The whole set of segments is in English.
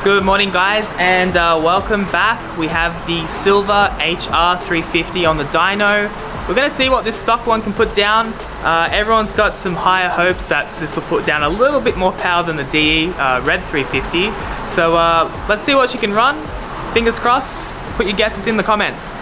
Good morning guys, and welcome back. We have the silver HR350 on the dyno. We're going to see what this stock one can put down. Everyone's got some higher hopes that this will put down a little bit more power than the DE Red 350. So let's see what she can run. Fingers crossed. Put your guesses in the comments.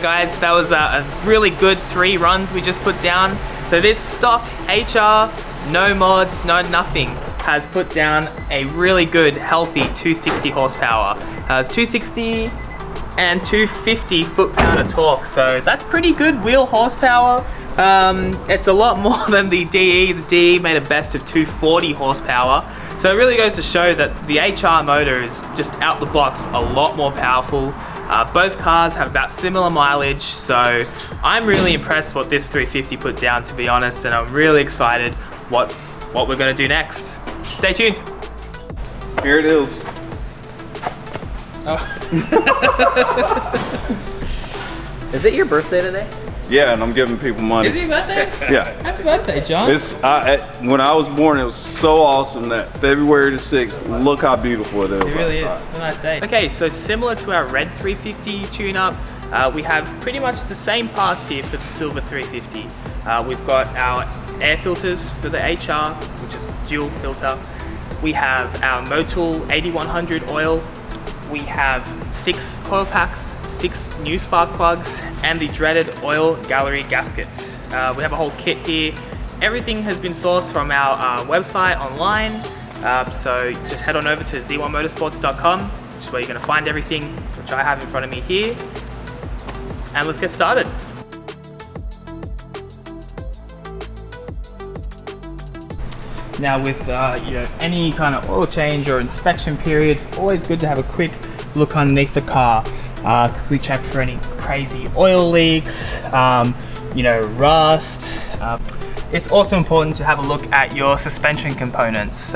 Guys, that was a really good 3 runs we just put down. So this stock HR, no mods, no nothing, has put down a really good healthy 260 horsepower. It's 260 and 250 foot-pound of torque, so that's pretty good wheel horsepower. It's a lot more than the DE. The DE made a best of 240 horsepower. So it really goes to show that the HR motor is just out the box a lot more powerful. Both cars have about similar mileage, so I'm really impressed what this 350 put down, to be honest, and I'm really excited what we're going to do next. Stay tuned. Here it is. Oh. Is it your birthday today? Yeah, and I'm giving people money. Is it your birthday? Yeah. Happy birthday, John. When I was born, it was so awesome that February the 6th, look how beautiful it is. It really outside. is. It's a nice day. Okay, so similar to our Red 350 tune-up, we have pretty much the same parts here for the Silver 350. We've got our air filters for the HR, which is dual filter. We have our Motul 8100 oil. We have 6 coil packs, 6 new spark plugs, and the dreaded oil gallery gaskets. We have a whole kit here. Everything has been sourced from our website online. So just head on over to z1motorsports.com, which is where you're going to find everything, which I have in front of me here. And let's get started. Now with any kind of oil change or inspection period, it's always good to have a quick look underneath the car. Quickly check for any crazy oil leaks, rust. It's also important to have a look at your suspension components.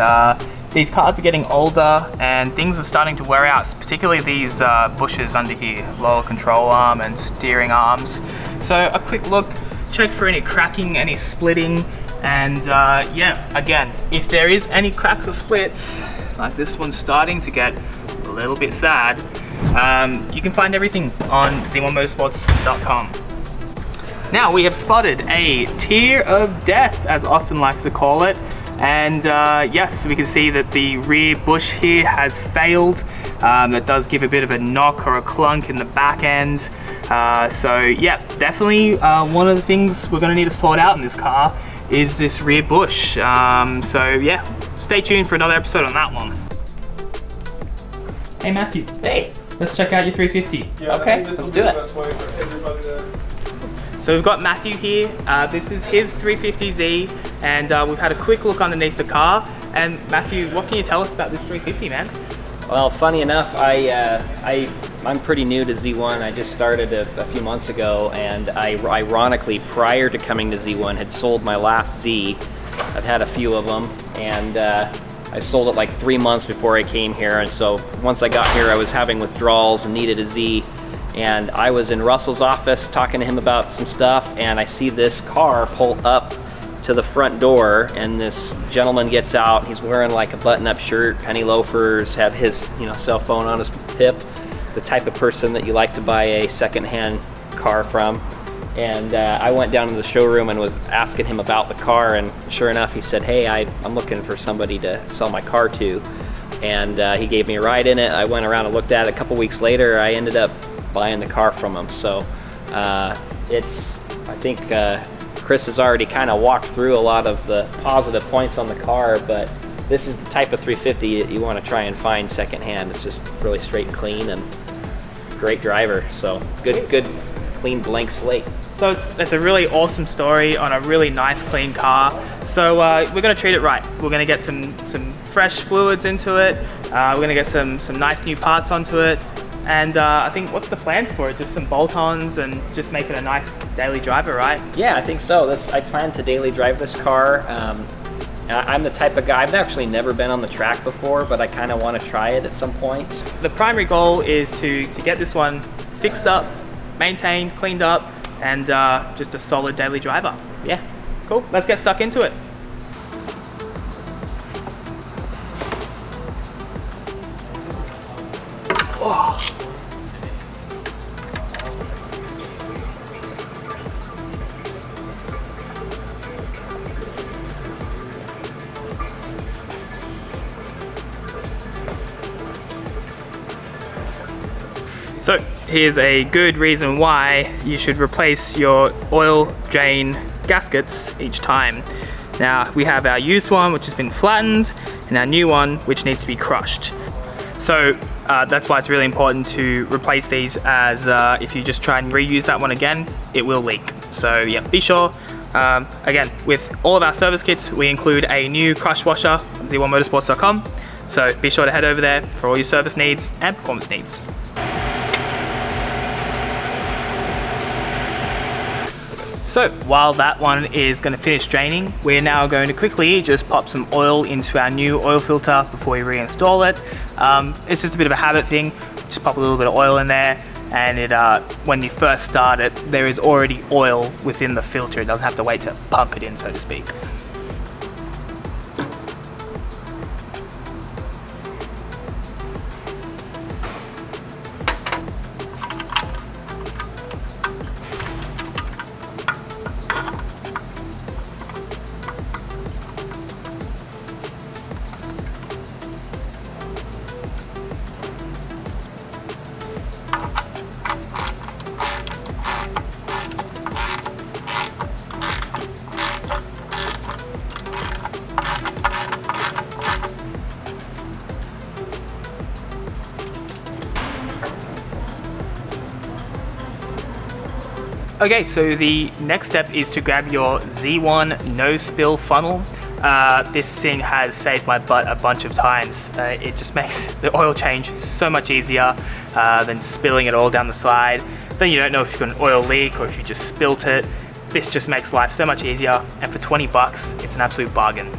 These cars are getting older and things are starting to wear out, particularly these bushes under here, lower control arm and steering arms. So a quick look, check for any cracking, any splitting, and again, if there is any cracks or splits, like this one's starting to get a little bit sad, you can find everything on z1motorsports.com. Now we have spotted a tear of death, as Austin likes to call it, and yes, we can see that the rear bush here has failed. It does give a bit of a knock or a clunk in the back end. So yeah, definitely one of the things we're going to need to sort out in this car is this rear bush. So yeah, stay tuned for another episode on that one. Hey Matthew. Hey. Let's check out your 350. Yeah, okay, let's do it. So we've got Matthew here. This is his 350Z, and we've had a quick look underneath the car. And Matthew, what can you tell us about this 350, man? Well, funny enough, I'm pretty new to Z1. I just started a few months ago, and I ironically, prior to coming to Z1, had sold my last Z. I've had a few of them, and I sold it like 3 months before I came here. And so once I got here, I was having withdrawals and needed a Z. And I was in Russell's office talking to him about some stuff, and I see this car pull up to the front door, and this gentleman gets out. He's wearing like a button-up shirt, penny loafers, had his cell phone on his hip, the type of person that you like to buy a second-hand car from. And I went down to the showroom and was asking him about the car, and sure enough, he said, hey, I'm looking for somebody to sell my car to. And he gave me a ride in it. I went around and looked at it. A couple weeks later, I ended up buying the car from him. So I think Chris has already kind of walked through a lot of the positive points on the car, but this is the type of 350 that you want to try and find secondhand. It's just really straight and clean and great driver. So good, clean blank slate. So it's a really awesome story on a really nice clean car. So we're gonna treat it right. We're gonna get some fresh fluids into it. We're gonna get some nice new parts onto it. And I think, what's the plans for it? Just some bolt-ons and just make it a nice daily driver, right? Yeah, I think so. I plan to daily drive this car. I'm the type of guy, I've actually never been on the track before, but I kind of want to try it at some point. The primary goal is to get this one fixed up, maintained, cleaned up, and just a solid daily driver. Yeah. Cool, let's get stuck into it. Oh. So here's a good reason why you should replace your oil drain gaskets each time. Now we have our used one which has been flattened and our new one which needs to be crushed. So that's why it's really important to replace these, as if you just try and reuse that one again, it will leak. So yeah, be sure. Again, with all of our service kits, we include a new crush washer on z1motorsports.com. So be sure to head over there for all your service needs and performance needs. So while that one is going to finish draining, we're now going to quickly just pop some oil into our new oil filter before we reinstall it. It's just a bit of a habit thing. Just pop a little bit of oil in there, and when you first start it, there is already oil within the filter. It doesn't have to wait to pump it in, so to speak. Okay, so the next step is to grab your Z1 no spill funnel. This thing has saved my butt a bunch of times. It just makes the oil change so much easier than spilling it all down the slide. Then you don't know if you've got an oil leak or if you just spilt it. This just makes life so much easier, and for 20 bucks, it's an absolute bargain.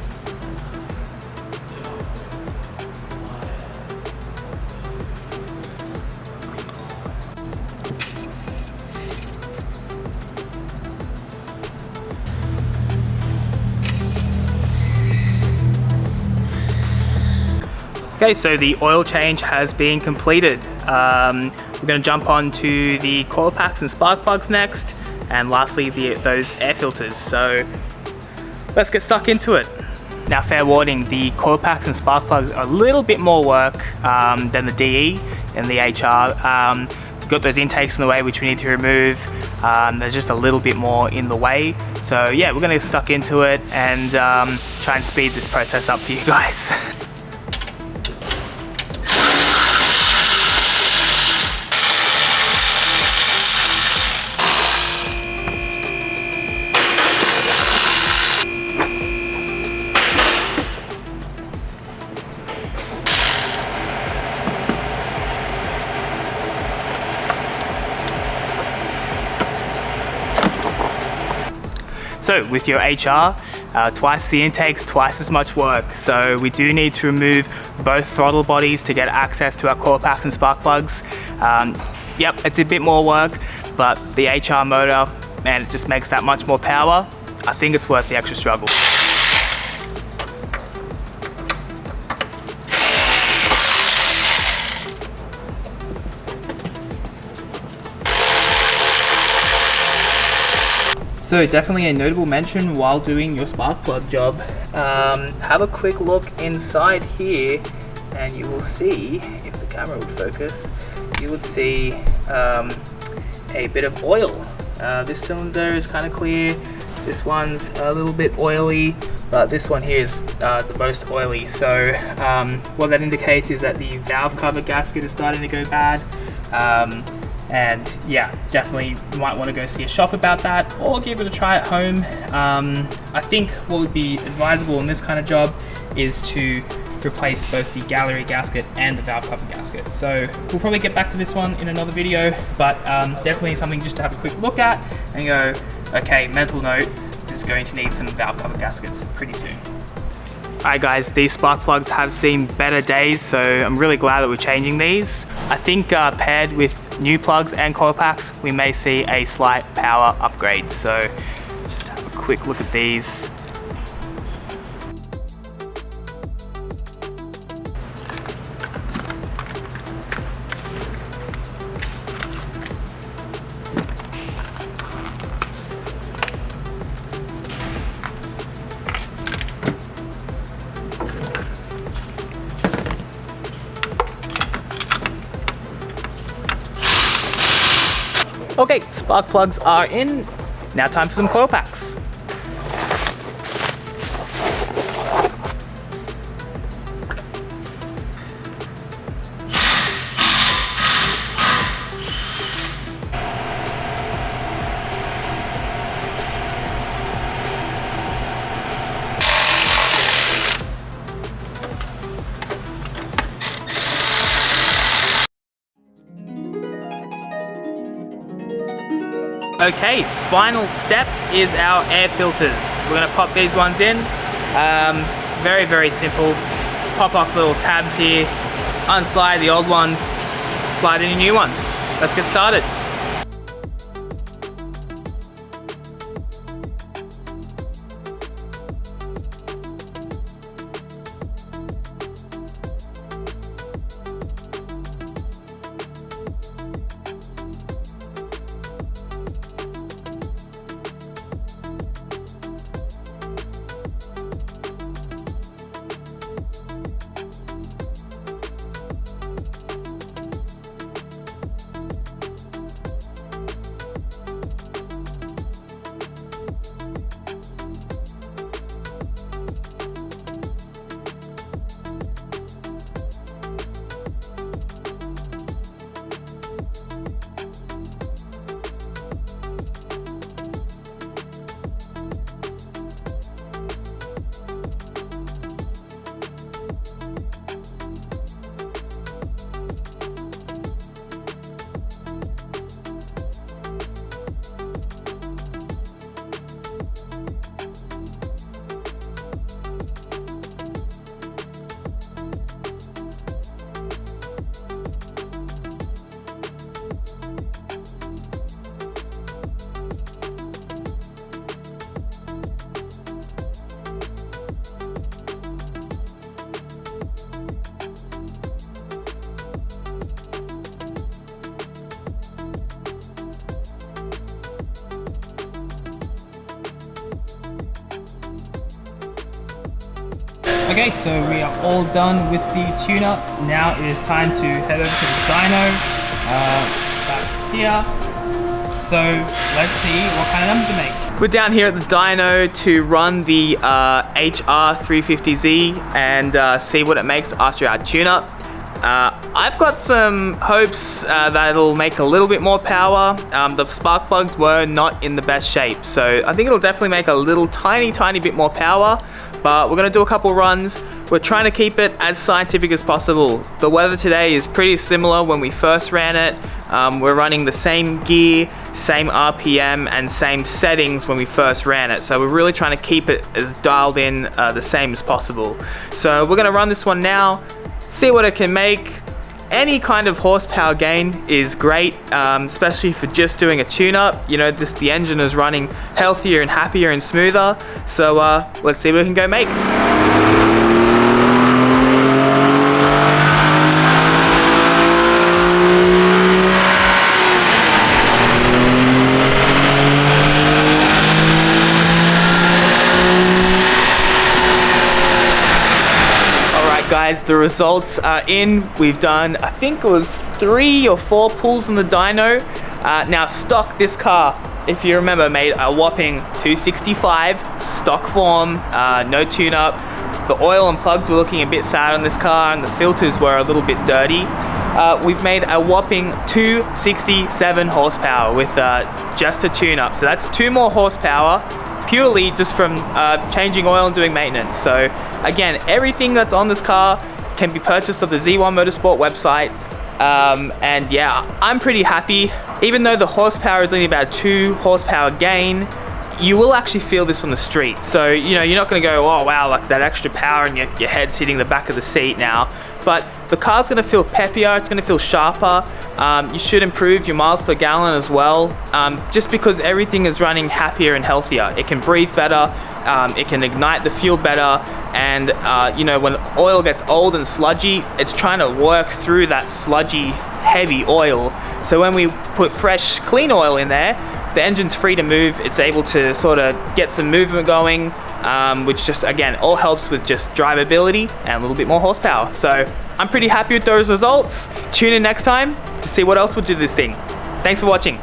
Okay, so the oil change has been completed. We're going to jump on to the coil packs and spark plugs next, and lastly those air filters. So let's get stuck into it. Now, fair warning, the coil packs and spark plugs are a little bit more work than the DE and the HR. We've got those intakes in the way which we need to remove. There's just a little bit more in the way. So yeah, we're going to get stuck into it and try and speed this process up for you guys. So with your HR, twice the intakes, twice as much work. So we do need to remove both throttle bodies to get access to our coil packs and spark plugs. Yep, it's a bit more work, but the HR motor, man, it just makes that much more power. I think it's worth the extra struggle. So definitely a notable mention while doing your spark plug job. Have a quick look inside here and you will see, if the camera would focus, you would see a bit of oil. This cylinder is kind of clear. This one's a little bit oily, but this one here is the most oily. So what that indicates is that the valve cover gasket is starting to go bad. And yeah, definitely might want to go see a shop about that or give it a try at home. I think what would be advisable in this kind of job is to replace both the gallery gasket and the valve cover gasket. So we'll probably get back to this one in another video, but definitely something just to have a quick look at and go, okay, mental note, this is going to need some valve cover gaskets pretty soon. Alright guys, these spark plugs have seen better days, so I'm really glad that we're changing these. I think paired with new plugs and coil packs, we may see a slight power upgrade. So just have a quick look at these. Okay, spark plugs are in. Now time for some coil packs. Okay, final step is our air filters. We're gonna pop these ones in. Very, very simple. Pop off little tabs here, unslide the old ones, slide in the new ones. Let's get started. Okay, so we are all done with the tune-up. Now it is time to head over to the dyno back here. So let's see what kind of numbers it makes. We're down here at the dyno to run the HR350Z and see what it makes after our tune-up. I've got some hopes that it'll make a little bit more power. The spark plugs were not in the best shape, so I think it'll definitely make a little tiny bit more power, but we're gonna do a couple runs. We're trying to keep it as scientific as possible. The weather today is pretty similar when we first ran it. We're running the same gear, same RPM, and same settings when we first ran it. So we're really trying to keep it as dialed in the same as possible. So we're gonna run this one now, see what it can make. Any kind of horsepower gain is great, especially for just doing a tune-up. You know, the engine is running healthier and happier and smoother. So let's see what it can go make. Guys, the results are in. We've done, I think it was 3 or 4 pulls on the dyno. Now stock, this car if you remember, made a whopping 265 stock form, no tune-up. The oil and plugs were looking a bit sad on this car, and the filters were a little bit dirty. We've made a whopping 267 horsepower with just a tune-up. So that's 2 more horsepower purely just from changing oil and doing maintenance. So again, everything that's on this car can be purchased on the Z1 Motorsport website. And yeah, I'm pretty happy. Even though the horsepower is only about 2 horsepower gain, you will actually feel this on the street. So, you know, you're not gonna go, oh wow, like that extra power and your head's hitting the back of the seat now. But the car's gonna feel peppier, it's gonna feel sharper. You should improve your miles per gallon as well, just because everything is running happier and healthier. It can breathe better, it can ignite the fuel better, and you know, when oil gets old and sludgy, it's trying to work through that sludgy, heavy oil. So when we put fresh, clean oil in there, the engine's free to move. It's able to sort of get some movement going, which just, again, all helps with just drivability and a little bit more horsepower. So I'm pretty happy with those results. Tune in next time to see what else we'll do to this thing. Thanks for watching.